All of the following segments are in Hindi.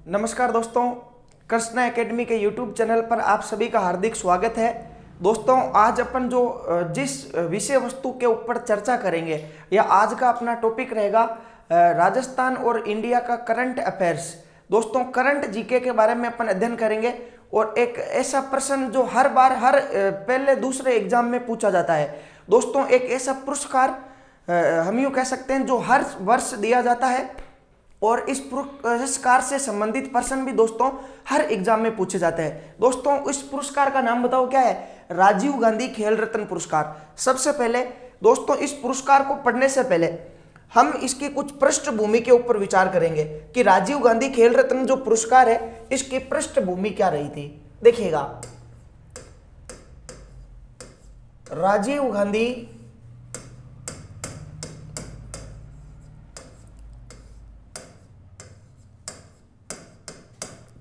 नमस्कार दोस्तों, कृष्णा एकेडमी के यूट्यूब चैनल पर आप सभी का हार्दिक स्वागत है। दोस्तों, आज अपन जिस विषय वस्तु के ऊपर चर्चा करेंगे या आज का अपना टॉपिक रहेगा राजस्थान और इंडिया का करंट अफेयर्स। दोस्तों, करंट जीके के बारे में अपन अध्ययन करेंगे और एक ऐसा प्रश्न जो हर बार पहले दूसरे एग्जाम में पूछा जाता है। दोस्तों, एक ऐसा पुरस्कार हम यूँ कह सकते हैं जो हर वर्ष दिया जाता है और इस पुरस्कार से संबंधित प्रश्न भी दोस्तों हर एग्जाम में पूछे जाते हैं। दोस्तों, इस पुरस्कार का नाम बताओ क्या है? राजीव गांधी खेल रत्न पुरस्कार। सबसे पहले दोस्तों, इस पुरस्कार को पढ़ने से पहले हम इसकी कुछ पृष्ठभूमि के ऊपर विचार करेंगे कि राजीव गांधी खेल रत्न जो पुरस्कार है इसकी पृष्ठभूमि क्या रही थी। देखिएगा, राजीव गांधी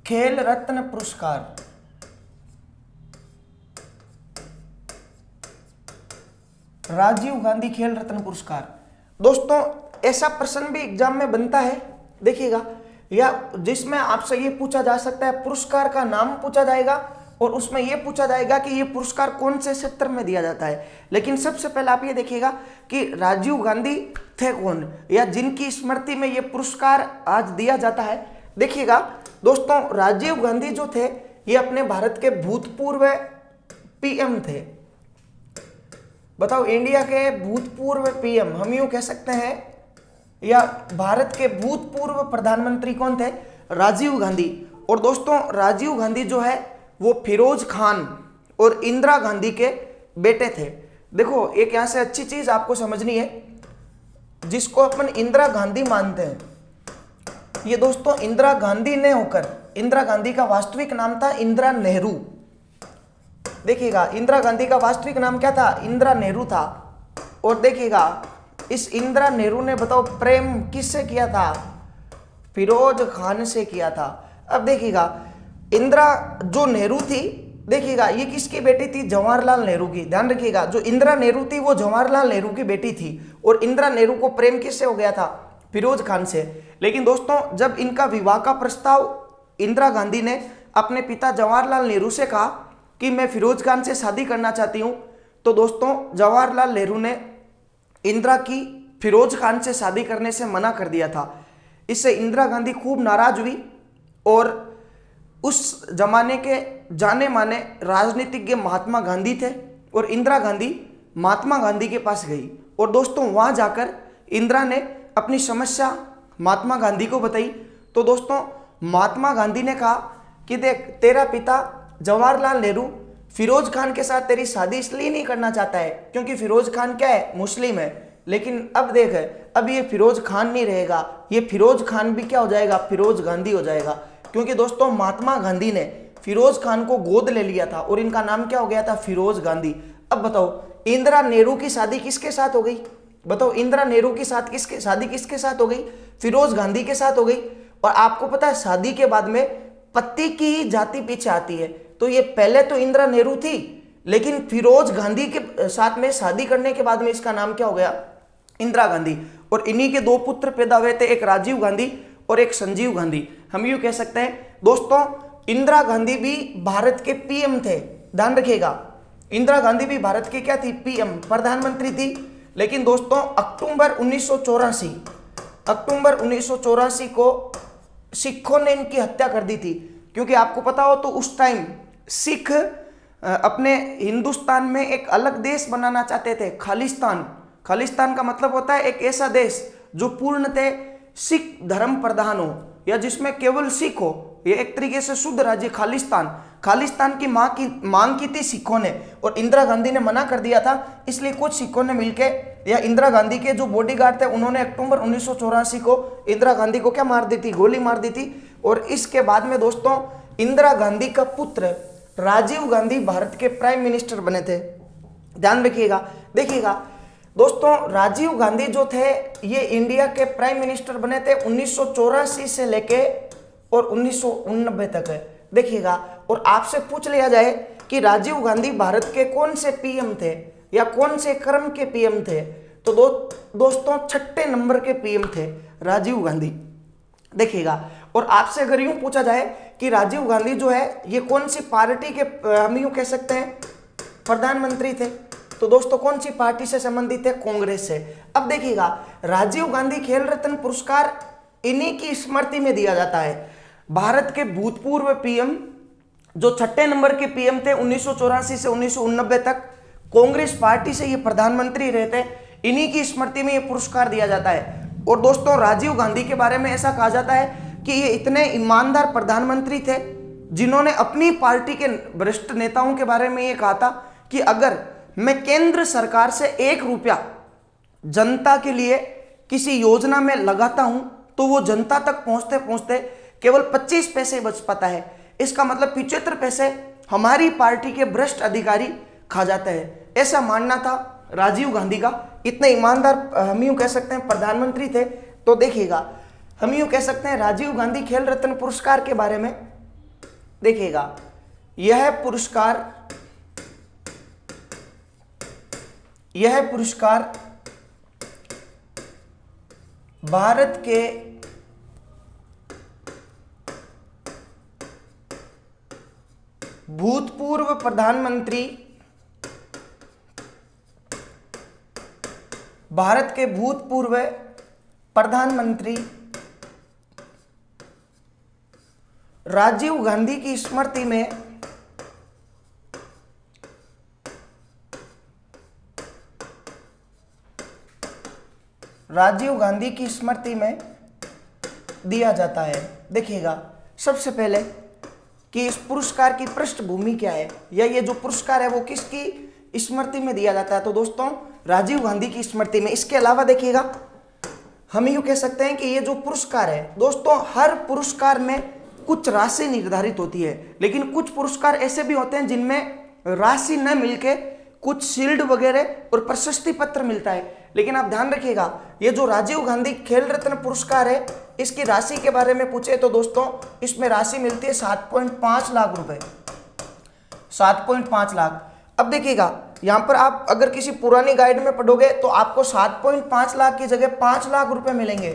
खेल रत्न पुरस्कार, राजीव गांधी खेल रत्न पुरस्कार। दोस्तों, ऐसा प्रश्न भी एग्जाम में बनता है, देखिएगा, या जिसमें आपसे ये पूछा जा सकता है, पुरस्कार का नाम पूछा जाएगा और उसमें यह पूछा जाएगा कि ये पुरस्कार कौन से क्षेत्र में दिया जाता है। लेकिन सबसे पहले आप ये देखिएगा कि राजीव गांधी थे कौन, या जिनकी स्मृति में ये पुरस्कार आज दिया जाता है। देखिएगा दोस्तों, राजीव गांधी जो थे ये अपने भारत के भूतपूर्व पीएम थे। बताओ, इंडिया के भूतपूर्व पीएम हम यूं कह सकते हैं, या भारत के भूतपूर्व प्रधानमंत्री कौन थे? राजीव गांधी। और दोस्तों, राजीव गांधी जो है वो फिरोज खान और इंदिरा गांधी के बेटे थे। देखो, एक यहां से अच्छी चीज आपको समझनी है, जिसको अपन इंदिरा गांधी मानते हैं, ये दोस्तों इंदिरा गांधी ने होकर, इंदिरा गांधी का वास्तविक नाम था इंदिरा नेहरू। देखिएगा, इंदिरा गांधी का वास्तविक नाम क्या था? इंदिरा नेहरू था। और देखिएगा, इस इंदिरा नेहरू ने बताओ प्रेम किससे किया था? फिरोज खान से किया था। अब देखिएगा, इंदिरा जो नेहरू थी, देखिएगा ये किसकी बेटी थी? जवाहरलाल नेहरू की। ध्यान रखिएगा, जो इंदिरा नेहरू थी वो जवाहरलाल नेहरू की बेटी थी और इंदिरा नेहरू को प्रेम किससे हो गया था? फिरोज खान से। लेकिन दोस्तों, जब इनका विवाह का प्रस्ताव इंदिरा गांधी ने अपने पिता जवाहरलाल नेहरू से कहा कि मैं फिरोज खान से शादी करना चाहती हूं, तो दोस्तों जवाहरलाल नेहरू ने इंदिरा की फिरोज खान से शादी करने से मना कर दिया था। इससे इंदिरा गांधी खूब नाराज हुई और उस जमाने के जाने माने राजनीतिज्ञ महात्मा गांधी थे और इंदिरा गांधी महात्मा गांधी के पास गई और दोस्तों वहां जाकर इंदिरा ने अपनी समस्या महात्मा गांधी को बताई। तो दोस्तों, महात्मा गांधी ने कहा कि देख, तेरा पिता जवाहरलाल नेहरू फिरोज खान के साथ तेरी शादी इसलिए नहीं करना चाहता है क्योंकि फिरोज खान क्या है? मुस्लिम है। लेकिन अब देख, अब ये फिरोज खान नहीं रहेगा, ये फिरोज खान भी क्या हो जाएगा? फिरोज गांधी हो जाएगा। क्योंकि दोस्तों, महात्मा गांधी ने फिरोज खान को गोद ले लिया था और इनका नाम क्या हो गया था? फिरोज गांधी। अब बताओ, इंदिरा नेहरू की शादी किसके साथ हो गई? बताओ, इंदिरा नेहरू की शादी किसके साथ हो गई? फिरोज गांधी के साथ हो गई। और आपको पता है, शादी के बाद में पति की ही जाति पीछे आती है। तो ये पहले तो इंदिरा नेहरू थी, लेकिन फिरोज गांधी के साथ में शादी करने के बाद में इसका नाम क्या हो गया? इंदिरा गांधी। और इन्हीं के दो पुत्र पैदा हुए थे, एक राजीव गांधी और एक संजीव गांधी। हम यूं कह सकते हैं दोस्तों, इंदिरा गांधी भी भारत के पीएम थे। ध्यान रखिएगा, इंदिरा गांधी भी भारत की क्या थी? पीएम, प्रधानमंत्री थी। लेकिन दोस्तों, अक्टूबर 1984 को सिखों ने इनकी हत्या कर दी थी। क्योंकि आपको पता हो तो उस टाइम सिख अपने हिंदुस्तान में एक अलग देश बनाना चाहते थे, खालिस्तान। खालिस्तान का मतलब होता है एक ऐसा देश जो पूर्णतः सिख धर्म प्रधान हो या जिसमें केवल सिख हो। ये एक तरीके से शुद्ध राज्य खालिस्तान की मांग की थी सिखों ने, और इंदिरा गांधी ने मना कर दिया था। इसलिए कुछ सिखों ने मिलकर, या इंदिरा गांधी के जो बॉडीगार्ड थे, उन्होंने अक्टूबर 1984 को इंदिरा गांधी को क्या मार दी थी? गोली मार दी थी। और इसके बाद में दोस्तों, इंदिरा गांधी का पुत्र राजीव गांधी भारत के प्राइम मिनिस्टर बने थे। ध्यान रखिएगा। देखिएगा दोस्तों, राजीव गांधी जो थे ये इंडिया के प्राइम मिनिस्टर बने थे 1984 से लेके और 1989 तक है। देखिएगा, और आपसे पूछ लिया जाए कि राजीव गांधी भारत के कौन से पीएम थे या कौन से क्रम के पीएम थे, तो दोस्तों 6ठे नंबर के पीएम थे राजीव गांधी। देखिएगा। और आपसे अगर यूं पूछा जाए कि राजीव गांधी जो है ये कौन सी पार्टी के हम यूं कह सकते हैं प्रधानमंत्री थे, तो दोस्तों कौन सी पार्टी से संबंधित है? कांग्रेस से। अब देखिएगा, राजीव गांधी खेल रत्न पुरस्कार इन्हीं की स्मृति में दिया जाता है। भारत के भूतपूर्व पीएम जो छठे नंबर के पीएम थे 1984 से 1989 तक, कांग्रेस पार्टी से ये प्रधानमंत्री रहे थे, इन्हीं की स्मृति में ये पुरस्कार दिया जाता है। और दोस्तों राजीव गांधी के बारे में ऐसा कहा जाता है कि ये इतने ईमानदार प्रधानमंत्री थे जिन्होंने अपनी पार्टी के वरिष्ठ नेताओं के बारे में ये कहा था कि अगर मैं केंद्र सरकार से 1 रुपया जनता के लिए किसी योजना में लगाता हूं तो वो जनता तक पहुंचते पहुंचते केवल 25 पैसे बच पाता है। इसका मतलब 75 पैसे हमारी पार्टी के भ्रष्ट अधिकारी खा जाते हैं। ऐसा मानना था राजीव गांधी का। इतने ईमानदार हम यूं कह सकते हैं प्रधानमंत्री थे। तो देखिएगा, हम यूं कह सकते हैं राजीव गांधी खेल रत्न पुरस्कार के बारे में। देखिएगा, यह पुरस्कार भारत के भूतपूर्व प्रधानमंत्री राजीव गांधी की स्मृति में दिया जाता है। देखिएगा, सबसे पहले कि इस पुरस्कार की पृष्ठभूमि क्या है, या ये जो पुरस्कार है वो किसकी स्मृति में दिया जाता है? तो दोस्तों राजीव गांधी की स्मृति में। इसके अलावा देखिएगा, हम यूं कह सकते हैं कि ये जो पुरस्कार है दोस्तों, हर पुरस्कार में कुछ राशि निर्धारित होती है, लेकिन कुछ पुरस्कार ऐसे भी होते हैं जिनमें राशि न मिलके कुछ शील्ड वगैरह और प्रशस्ति पत्र मिलता है। लेकिन आप ध्यान रखिएगा, ये जो राजीव गांधी खेल रत्न पुरस्कार है, इसकी राशि के बारे में पूछे तो दोस्तों इसमें राशि मिलती है 7.5 लाख रुपए, 7.5 लाख। अब देखिएगा, यहां पर आप अगर किसी पुरानी गाइड में पढ़ोगे तो आपको 7.5 लाख की जगह 5 लाख रुपए मिलेंगे,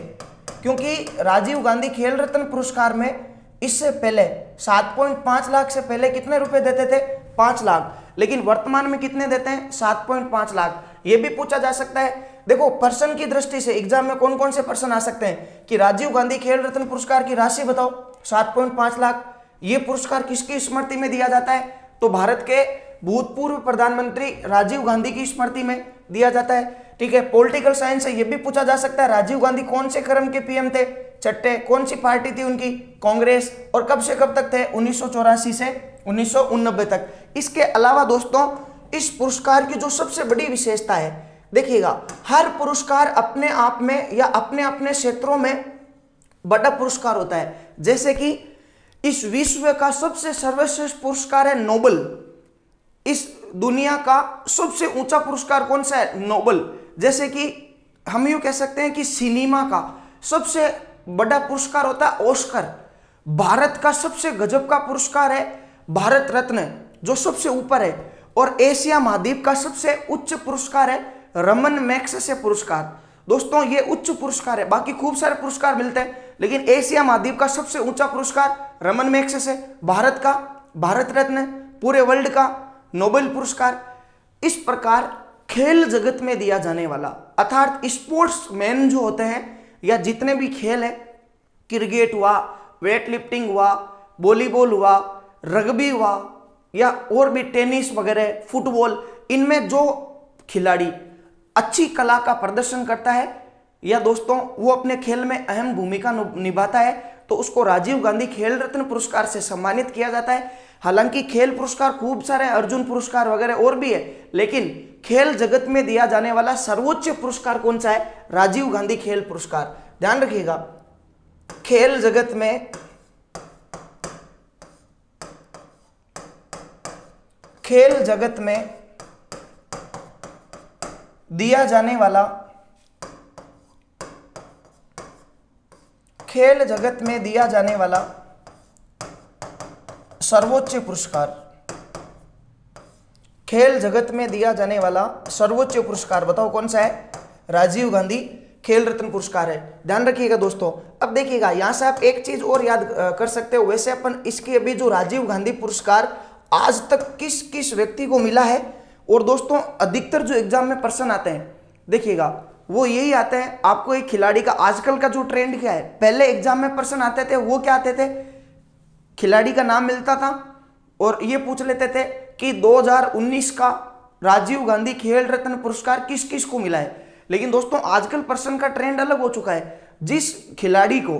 क्योंकि राजीव गांधी खेल रत्न पुरस्कार में इससे पहले 7.5 लाख से पहले कितने रुपए देते थे? 5 लाख। लेकिन वर्तमान में कितने देते हैं? 7.5 लाख। ये भी पूछा जा सकता है, देखो पर्सन की दृष्टि से एग्जाम में कौन कौन से पर्सन आ सकते हैं कि राजीव गांधी खेल रत्न पुरस्कार की राशि बताओ, 7.5 लाख। ये पुरस्कार किसकी स्मृति में दिया जाता है? तो भारत के भूतपूर्व प्रधानमंत्री राजीव गांधी की स्मृति में दिया जाता है। ठीक है, पॉलिटिकल साइंस से यह भी पूछा जा सकता है राजीव गांधी कौन से क्रम के पीएम थे? छठे। कौन सी पार्टी थी उनकी? कांग्रेस। और कब से कब तक थे? 1984 से 1989 तक। इसके अलावा दोस्तों इस पुरस्कार की जो सबसे बड़ी विशेषता है, देखिएगा, हर पुरस्कार अपने आप में या अपने अपने क्षेत्रों में बड़ा पुरस्कार होता है। जैसे कि इस विश्व का सबसे सर्वश्रेष्ठ पुरस्कार है नोबल। इस दुनिया का सबसे ऊंचा पुरस्कार कौन सा है? नोबल। जैसे कि हम यूं कह सकते हैं कि सिनेमा का सबसे बड़ा पुरस्कार होता है ऑस्कर। भारत का सबसे गजब का पुरस्कार है भारत रत्न, जो सबसे ऊपर है। और एशिया महाद्वीप का सबसे उच्च पुरस्कार है रमन मैग्सेसे पुरस्कार। दोस्तों ये उच्च पुरस्कार है, बाकी खूब सारे पुरस्कार मिलते हैं, लेकिन एशिया महाद्वीप का सबसे ऊंचा पुरस्कार रमन मैग्सेसे, भारत का भारत रत्न, पूरे वर्ल्ड का नोबेल पुरस्कार। इस प्रकार खेल जगत में दिया जाने वाला, अर्थात स्पोर्ट्स मैन जो होते हैं या जितने भी खेल है, क्रिकेट हुआ, वेट लिफ्टिंग हुआ, वॉलीबॉल हुआ, रग्बी हुआ, या और भी टेनिस वगैरह, फुटबॉल, इनमें जो खिलाड़ी अच्छी कला का प्रदर्शन करता है या दोस्तों वो अपने खेल में अहम भूमिका निभाता है, तो उसको राजीव गांधी खेल रत्न पुरस्कार से सम्मानित किया जाता है। हालांकि खेल पुरस्कार खूब सारे, अर्जुन पुरस्कार वगैरह और भी है, लेकिन खेल जगत में दिया जाने वाला सर्वोच्च पुरस्कार कौन सा है? राजीव गांधी खेल पुरस्कार। ध्यान रखिएगा, खेल जगत में दिया जाने वाला सर्वोच्च पुरस्कार, खेल जगत में दिया जाने वाला सर्वोच्च पुरस्कार बताओ कौन सा है? राजीव गांधी खेल रत्न पुरस्कार है, ध्यान रखिएगा दोस्तों। अब देखिएगा यहां से आप एक चीज और याद कर सकते हो, वैसे अपन इसके अभी जो राजीव गांधी पुरस्कार आज तक किस किस व्यक्ति को मिला है, और दोस्तों अधिकतर जो एग्जाम में प्रश्न आते हैं देखिएगा वो यही आते हैं, आपको एक खिलाड़ी का आजकल का जो ट्रेंड क्या है, पहले एग्जाम में प्रश्न आते थे वो क्या आते थे, खिलाड़ी का नाम मिलता था और ये पूछ लेते थे कि 2019 का राजीव गांधी खेल रत्न पुरस्कार किस किस को मिला है। लेकिन दोस्तों आजकल प्रश्न का ट्रेंड अलग हो चुका है, जिस खिलाड़ी को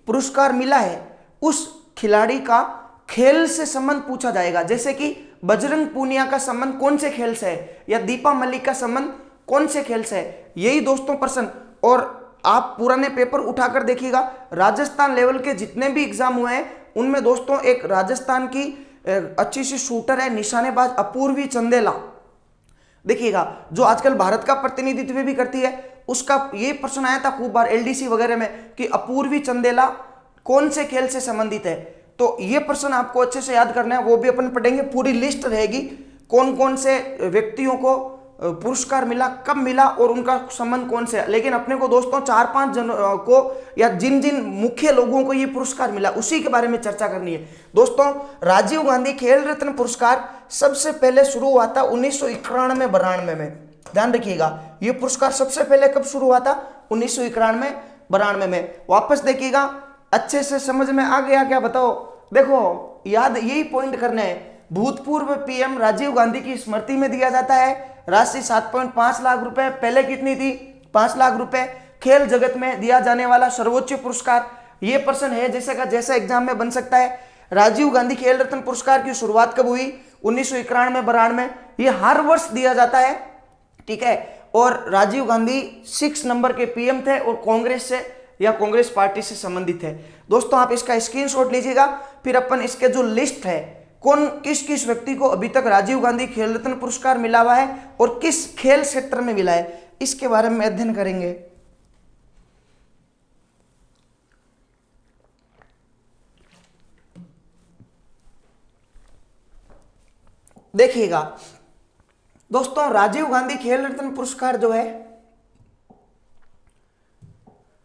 पुरस्कार मिला है उस खिलाड़ी का खेल से संबंध पूछा जाएगा, जैसे कि बजरंग पूनिया का संबंध कौन से खेल से है, या दीपा मलिक का संबंध कौन से खेल से है, यही दोस्तों प्रश्न। और आप पुराने पेपर उठाकर देखिएगा, राजस्थान लेवल के जितने भी एग्जाम हुए हैं उनमें दोस्तों एक राजस्थान की अच्छी सी शूटर है, निशानेबाज अपूर्वी चंदेला, देखिएगा जो आजकल भारत का प्रतिनिधित्व भी करती है, उसका ये प्रश्न आया था खूब बार एलडीसी वगैरह में कि अपूर्वी चंदेला कौन से खेल से संबंधित है। तो ये प्रश्न आपको अच्छे से याद करना है, वो भी अपन पढ़ेंगे, पूरी लिस्ट रहेगी कौन कौन से व्यक्तियों को पुरस्कार मिला, कब मिला और उनका संबंध कौन से। लेकिन अपने को दोस्तों 4-5 जन को या जिन जिन मुख्य लोगों को ये पुरस्कार मिला उसी के बारे में चर्चा करनी है। दोस्तों राजीव गांधी खेल रत्न पुरस्कार सबसे पहले शुरू हुआ था 1991-92 में, ध्यान रखिएगा ये पुरस्कार सबसे पहले कब शुरू हुआ था, 1991-92 में। वापस देखिएगा अच्छे से समझ में आ गया क्या बताओ, देखो याद यही पॉइंट करना है, भूतपूर्व पीएम राजीव गांधी की स्मृति में दिया जाता है, राशि 7.5 लाख रुपए, पहले कितनी थी 5 लाख रुपए। खेल जगत में दिया जाने वाला सर्वोच्च पुरस्कार, ये प्रश्न है जैसे का जैसा एग्जाम में बन सकता है। राजीव गांधी खेल रत्न पुरस्कार की शुरुआत कब हुई, 1991-92, ये हर वर्ष दिया जाता है, ठीक है। और राजीव गांधी 6 नंबर के पीएम थे और कांग्रेस से या कांग्रेस पार्टी से संबंधित है। दोस्तों आप इसका स्क्रीनशॉट लीजिएगा, फिर अपन इसके जो लिस्ट है कौन किस किस व्यक्ति को अभी तक राजीव गांधी खेल रत्न पुरस्कार मिला हुआ है और किस खेल क्षेत्र में मिला है, इसके बारे में अध्ययन करेंगे। देखिएगा दोस्तों राजीव गांधी खेल रत्न पुरस्कार जो है,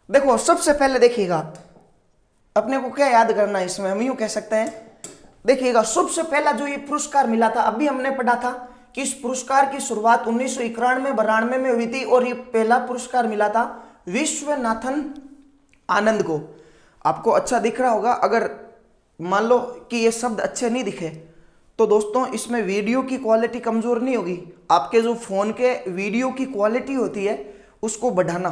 देखो सबसे पहले देखिएगा अपने को क्या याद करना है इसमें, हम यूं कह सकते हैं, देखिएगा सबसे पहला जो ये पुरस्कार मिला था, अभी हमने पढ़ा था कि इस पुरस्कार की शुरुआत 1991-92 में हुई थी और ये पहला पुरस्कार मिला था विश्वनाथन आनंद को। आपको अच्छा दिख रहा होगा, अगर मान लो कि ये शब्द अच्छे नहीं दिखे तो दोस्तों इसमें वीडियो की क्वालिटी कमजोर नहीं होगी, आपके जो फोन के वीडियो की क्वालिटी होती है उसको बढ़ाना,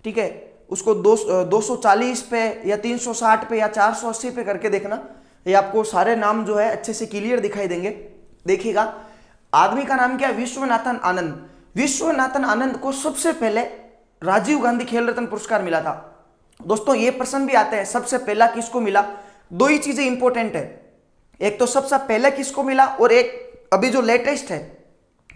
ठीक है, उसको 240 पे या 360 पे या 480 पे करके देखना, ये आपको सारे नाम जो है अच्छे से क्लियर दिखाई देंगे। देखिएगा आदमी का नाम क्या है, विश्वनाथन आनंद। विश्वनाथन आनंद को सबसे पहले राजीव गांधी खेल रत्न पुरस्कार मिला था। दोस्तों ये प्रश्न भी आते हैं सबसे पहला किसको मिला, दो ही चीजें इंपॉर्टेंट है, एक तो सबसे पहले किसको मिला और एक अभी जो लेटेस्ट है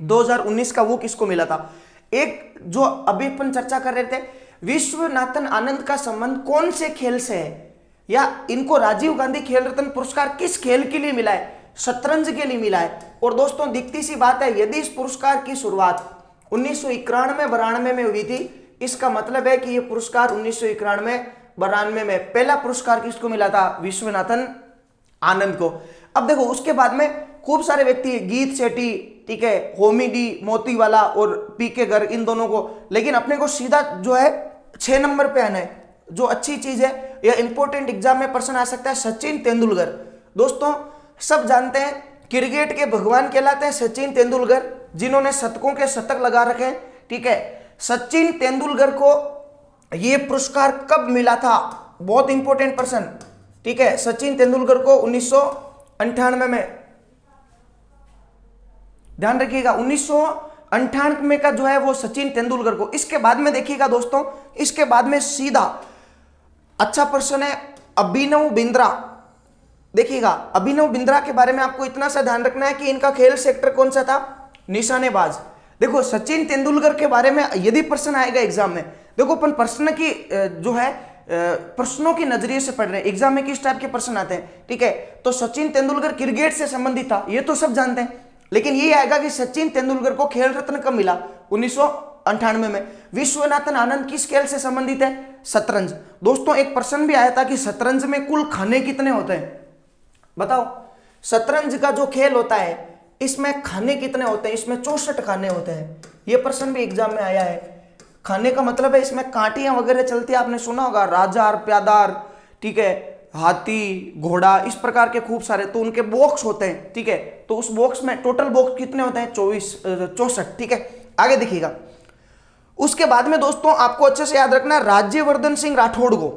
2019 का वो किसको मिला था। एक जो अभी अपन चर्चा कर रहे थे विश्वनाथन आनंद का संबंध कौन से खेल से है, या इनको राजीव गांधी खेल रत्न पुरस्कार किस खेल के लिए मिला है, शतरंज के लिए मिला है। और दोस्तों दिखती सी बात है, यदि इस पुरस्कार की शुरुआत 1991-92 में हुई थी, इसका मतलब है कि यह पुरस्कार 1991-92 में पहला पुरस्कार किसको मिला था, विश्वनाथन आनंद को। अब देखो उसके बाद में खूब सारे व्यक्ति, गीत शेट्टी, ठीक है, होमी डी मोतीवाला और पीके गर्ग, इन दोनों को, लेकिन अपने को सीधा जो है 6 नंबर पे आना है, जो अच्छी चीज है, यह इंपॉर्टेंट एग्जाम में प्रश्न आ सकता है, सचिन तेंदुलकर। दोस्तों सब जानते हैं क्रिकेट के भगवान कहलाते हैं सचिन तेंदुलकर, जिन्होंने शतकों के शतक लगा रखे हैं, ठीक है। सचिन तेंदुलकर को यह पुरस्कार कब मिला था, बहुत इंपॉर्टेंट प्रश्न, ठीक है। सचिन तेंदुलकर को 1998 में, ध्यान रखिएगा 1998 का जो है वो सचिन तेंदुलकर को। इसके बाद में देखिएगा दोस्तों, इसके बाद में सीधा अच्छा प्रश्न है अभिनव बिंद्रा। देखिएगा अभिनव बिंद्रा के बारे में आपको इतना सा ध्यान रखना है कि इनका खेल सेक्टर कौन सा था, निशानेबाज। देखो सचिन तेंदुलकर के बारे में यदि प्रश्न आएगा एग्जाम में, देखो अपन प्रश्न की जो है प्रश्नों के नजरिए से पढ़ रहे हैं, एग्जाम में किस टाइप के प्रश्न आते हैं, ठीक है। तो सचिन तेंदुलकर क्रिकेट से संबंधित था, ये तो सब जानते हैं, लेकिन ये आएगा कि सचिन तेंदुलकर को खेल रत्न कब मिला, 98 में। विश्वनाथन आनंद किस खेल से संबंधित है? शतरंज। दोस्तों एक प्रश्न भी आया था कि शतरंज में कुल खाने कितने होते हैं, बताओ। शतरंज का जो खेल होता है इसमें खाने कितने होते हैं? इसमें 64 खाने होते हैं। यह प्रश्न भी एग्जाम में आया है। खाने का मतलब है इसमें कांटियां वगैरह चलती है, आपने सुना होगा, राजार, प्यादार, ठीक है, हाथी, घोड़ा, इस प्रकार के खूब सारे, तो उनके बॉक्स होते हैं, ठीक है। तो उस बॉक्स में टोटल बॉक्स कितने होते हैं? 64, ठीक है। आगे देखिएगा, उसके बाद में दोस्तों आपको अच्छे से याद रखना, राज्यवर्धन सिंह राठौड़ को,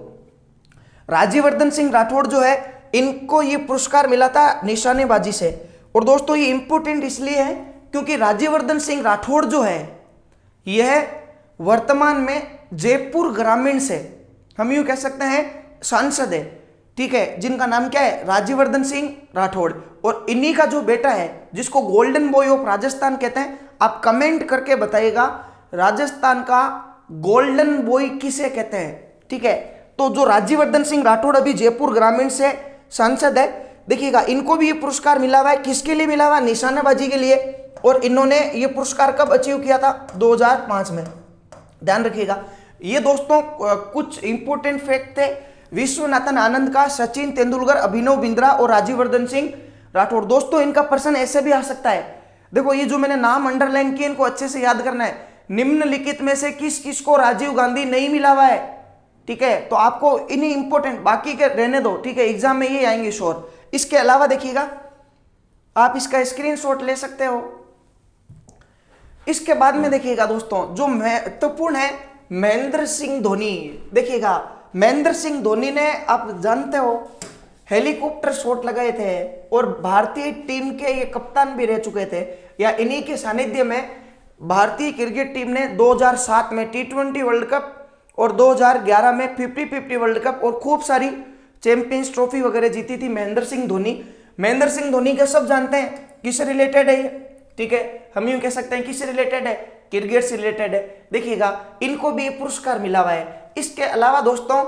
राज्यवर्धन सिंह राठौड़ जो है इनको ये पुरस्कार मिला था निशानेबाजी से। और दोस्तों ये इंपॉर्टेंट इसलिए है क्योंकि राज्यवर्धन सिंह राठौड़ जो है यह वर्तमान में जयपुर ग्रामीण से, हम यूं कह सकते हैं, सांसद है, ठीक है, जिनका नाम क्या है? राज्यवर्धन सिंह राठौड़। और इन्हीं का जो बेटा है जिसको गोल्डन बॉय ऑफ राजस्थान कहते हैं, आप कमेंट करके बताइएगा राजस्थान का गोल्डन बॉय किसे कहते हैं, ठीक है। तो जो राज्यवर्धन सिंह राठौड़ अभी जयपुर ग्रामीण से सांसद है, देखिएगा इनको भी ये पुरस्कार मिला हुआ है। किसके लिए मिला हुआ है? निशानेबाजी के लिए। और इन्होंने ये पुरस्कार कब अचीव किया था? 2005 में। ध्यान रखिएगा। ये दोस्तों कुछ इंपॉर्टेंट फैक्ट थे विश्वनाथन आनंद का, सचिन तेंदुलकर, अभिनव बिंद्रा और राज्यवर्धन सिंह राठौड़। दोस्तों इनका प्रश्न ऐसे भी आ सकता है, देखो ये जो मैंने नाम अंडरलाइन किए इनको अच्छे से याद करना है। निम्नलिखित में से किस किस को राजीव गांधी नहीं मिला हुआ है, ठीक है। तो आपको इन्हीं इंपॉर्टेंट, बाकी के रहने दो, ठीक है, एग्जाम में ये आएंगे श्योर। इसके अलावा देखिएगा, आप इसका स्क्रीनशॉट ले सकते हो। इसके बाद में देखिएगा दोस्तों जो महत्वपूर्ण है, महेंद्र सिंह धोनी। देखिएगा महेंद्र सिंह धोनी ने, आप जानते हो, हेलीकॉप्टर शॉट लगाए थे और भारतीय टीम के ये कप्तान भी रह चुके थे, या इन्हीं के सानिध्य में भारतीय क्रिकेट टीम ने 2007 में T20 वर्ल्ड कप और 2011 में 50-50 वर्ल्ड कप और खूब सारी चैंपियंस ट्रॉफी वगैरह जीती थी महेंद्र सिंह धोनी। महेंद्र सिंह धोनी का सब जानते हैं, किससे रिलेटेड है ये, ठीक है, हम यूं कह सकते हैं किससे रिलेटेड है? क्रिकेट से रिलेटेड है। देखिएगा इनको भी ये पुरस्कार मिला हुआ है। इसके अलावा दोस्तों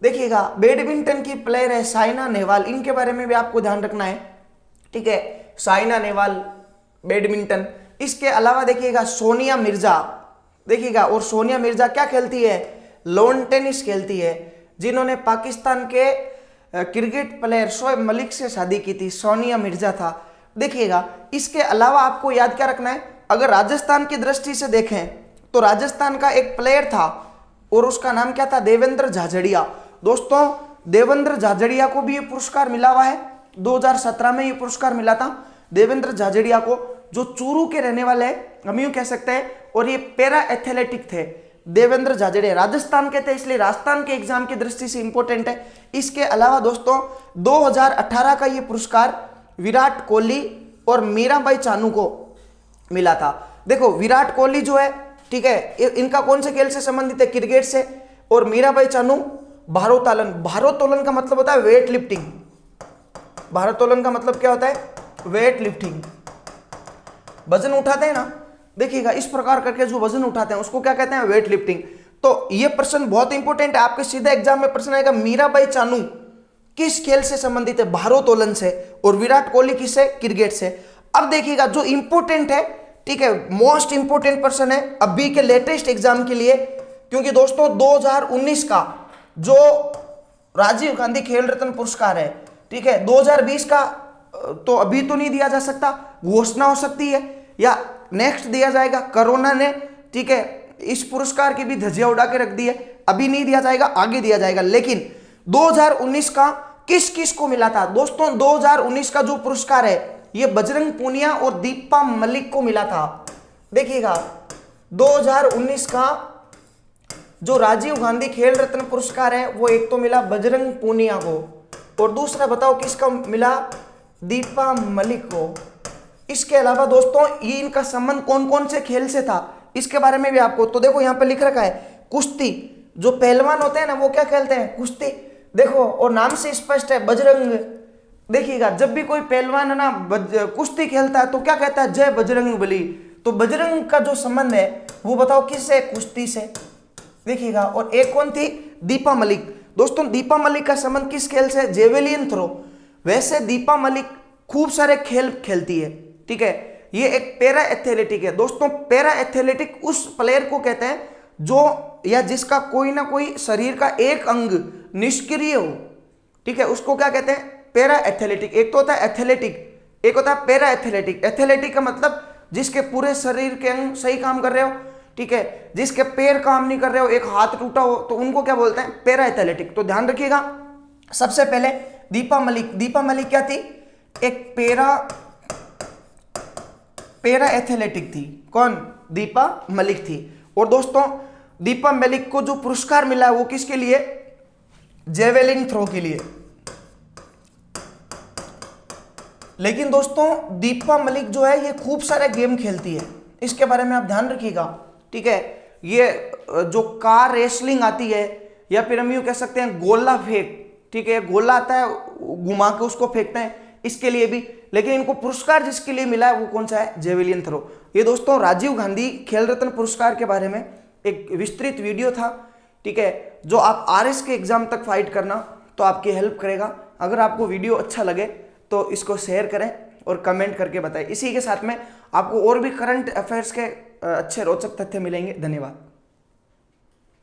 देखिएगा बैडमिंटन की प्लेयर है साइना नेहवाल, इनके बारे में भी आपको ध्यान रखना है, ठीक है, साइना नेहवाल बैडमिंटन। इसके अलावा देखिएगा सोनिया मिर्जा, देखिएगा, और सोनिया मिर्जा क्या खेलती है? लॉन टेनिस खेलती है, जिन्होंने पाकिस्तान के क्रिकेट प्लेयर शोएब मलिक से शादी की थी, सोनिया मिर्जा था। देखिएगा इसके अलावा आपको याद क्या रखना है, अगर राजस्थान की दृष्टि से देखें तो राजस्थान का एक प्लेयर था और उसका नाम क्या था? देवेंद्र झाझड़िया। दोस्तों देवेंद्र झाझड़िया को भी ये पुरस्कार मिला हुआ है, 2017 में ये पुरस्कार मिला था देवेंद्र झाझड़िया को, जो चूरू के रहने वाले हैं, हम यूं कह सकते हैं, और ये पैरा एथलेटिक थे। देवेंद्र झाझड़िया राजस्थान के थे, इसलिए राजस्थान के एग्जाम की दृष्टि से इंपॉर्टेंट है। इसके अलावा दोस्तों 2018 का ये पुरस्कार विराट कोहली और मीराबाई चानू को मिला था। देखो विराट कोहली जो है, ठीक है, इनका कौन से खेल से संबंधित है? क्रिकेट से। और मीराबाई चानू भारोत्तोलन। भारोत्तोलन का मतलब होता है वेट लिफ्टिंग। भारोत्तोलन का मतलब क्या होता है? वेट लिफ्टिंग, वजन उठाते हैं ना, देखिएगा इस प्रकार करके जो वजन उठाते हैं उसको क्या कहते हैं? Weight lifting. तो ये प्रश्न बहुत इंपॉर्टेंट है, आपके सीधे एग्जाम में प्रश्न आएगा, मीराबाई चानू किस खेल से संबंधित है? भारोत्तोलन से। और विराट कोहली किससे? क्रिकेट से। अब देखिएगा जो इंपॉर्टेंट है, ठीक है, मोस्ट इंपॉर्टेंट पर्सन है अभी के लेटेस्ट एग्जाम के लिए, क्योंकि दोस्तों 2019 का जो राजीव गांधी खेल रत्न पुरस्कार है, ठीक है, 2020 का तो अभी तो नहीं दिया जा सकता, घोषणा हो सकती है या नेक्स्ट दिया जाएगा। कोरोना ने, ठीक है, इस पुरस्कार की भी धज्जियां उड़ा के रख दी है, अभी नहीं दिया जाएगा, आगे दिया जाएगा। लेकिन 2019 का किस किस को मिला था? दोस्तों 2019 का जो पुरस्कार है ये बजरंग पूनिया और दीपा मलिक को मिला था। देखिएगा 2019 का जो राजीव गांधी खेल रत्न पुरस्कार है वो एक तो मिला बजरंग पूनिया को, और दूसरा बताओ किसका मिला? दीपा मलिक को। इसके अलावा दोस्तों ये इनका संबंध कौन कौन से खेल से था इसके बारे में भी आपको, तो देखो यहां पे लिख रखा है कुश्ती। जो पहलवान होते हैं ना वो क्या खेलते हैं? कुश्ती। देखो और नाम से स्पष्ट है बजरंग। देखिएगा जब भी कोई पहलवान है ना कुश्ती खेलता है तो क्या कहता है? जय बजरंग बली। तो बजरंग का जो संबंध है वो बताओ किससे? कुश्ती से। देखिएगा और एक कौन थी? दीपा मलिक। दोस्तों दीपा मलिक का संबंध किस खेल से? Javelin throw. वैसे दीपा मलिक खूब सारे खेल खेलती है, ठीक है, ये एक पैरा एथलेटिक है दोस्तों। पैरा एथलेटिक उस प्लेयर को कहते हैं जो या जिसका कोई ना कोई शरीर का एक अंग निष्क्रिय हो, ठीक है, उसको क्या कहते हैं, पैरा एथलेटिक। एक तो होता है एथलेटिक, एक होता है पैरा एथलेटिक। एथलेटिक का मतलब जिसके पूरे शरीर के अंग सही काम कर रहे हो, ठीक है, जिसके पैर काम नहीं कर रहे हो, एक हाथ टूटा हो, तो उनको क्या बोलते हैं, पैरा एथलेटिक। तो ध्यान रखिएगा। सबसे पहले दीपा मलिक, दीपा मलिक क्या थी, एक पैरा एथलेटिक थी। कौन, दीपा मलिक थी। और दोस्तों दीपा मलिक को जो पुरस्कार मिला है वो किसके लिए, जेवेलिन थ्रो के लिए। लेकिन दोस्तों दीपा मलिक जो है ये खूब सारे गेम खेलती है, इसके बारे में आप ध्यान रखिएगा, ठीक है। ये जो कार रेसलिंग आती है, या फिर हम यूं कह सकते हैं गोला फेंक, ठीक है, गोला आता है घुमा के उसको फेंकते हैं, इसके लिए भी। लेकिन इनको पुरस्कार जिसके लिए मिला है वो कौन सा है, जेवेलियन थ्रो। ये दोस्तों राजीव गांधी खेल रत्न पुरस्कार के बारे में एक विस्तृत वीडियो था, ठीक है, जो आप RS के एग्जाम तक फाइट करना तो आपकी हेल्प करेगा। अगर आपको वीडियो अच्छा लगे तो इसको शेयर करें और कमेंट करके बताएं। इसी के साथ में आपको और भी करंट अफेयर्स के अच्छे रोचक तथ्य मिलेंगे। धन्यवाद।